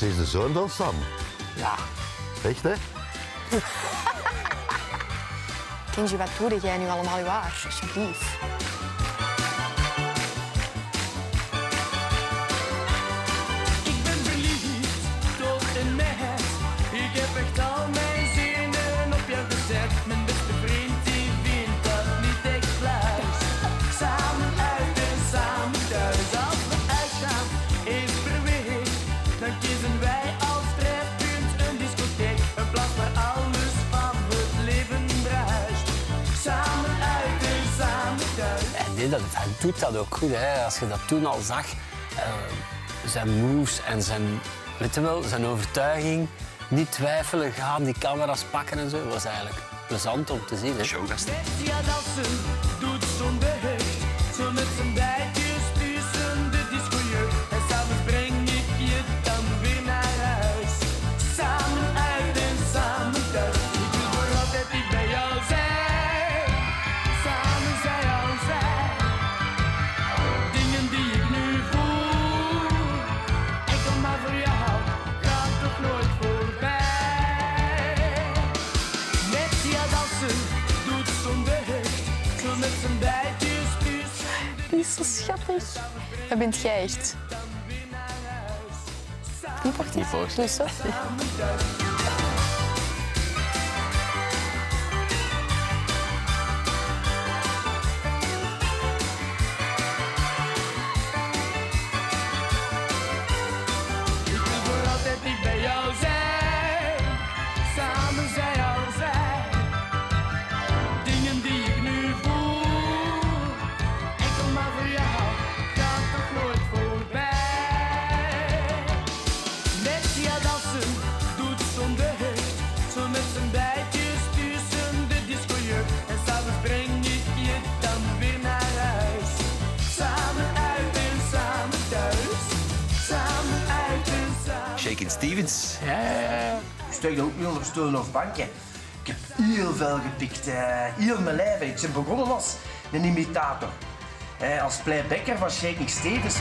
Ze is de zoon van Sam. Ja. Echt, hè? Kenji, wat doe jij nu allemaal je haar? Alsjeblieft. Ik ben verliefd, dood en net. Ik heb echt al mijn zinnen op jou gezet. Mijn beste vriend die vindt dat niet echt pluis. Samen uit en samen thuis. Als we uitgaan, eens per week, dan kiezen wij als trefpunt een discotheek. Een plaats waar alles van het leven bruist. Samen uit en samen thuis. En nee, hij doet dat ook goed. Hè. Als je dat toen al zag, zijn moves en zijn, weet je wel, zijn overtuiging, niet twijfelen, gaan die camera's pakken en zo, was eigenlijk plezant om te zien. Hè. Showgast. Ja, dansen doet zonder hecht. Zo met zijn bijtjes tussen de discojeugd. En s'avonds breng ik je dan weer naar huis. Samen uit en samen thuis. Ik wil voor altijd niet bij jou zijn. Samen zij al zijn. Dingen die ik nu voel. Enkel maar voor jou. Gaat toch nooit voorbij. Met ja dansen doet zonder hecht. Zo met zijn bijtjes tussen. Die is zo schattig. Dat bent jij echt. Die pakt die voor. Doe zo. Ik wil voor altijd niet bij jou zijn. Samen zij al zijn. Dingen die ik nu voel. Enkel maar voor jou. Gaat toch nooit voorbij. Met ja dansen doet zonder hecht. Zo met zijn bijtjes tussen de discojeugd. En s'avonds breng ik je dan weer naar huis. Samen uit en samen thuis. Samen uit en samen. Shakin' Stevens. Ik steek ook niet onder stoelen of banken. Ik heb heel veel gepikt, heel mijn lijf. Ik ben begonnen als een imitator. Als playbacker van Shakin' Stevens.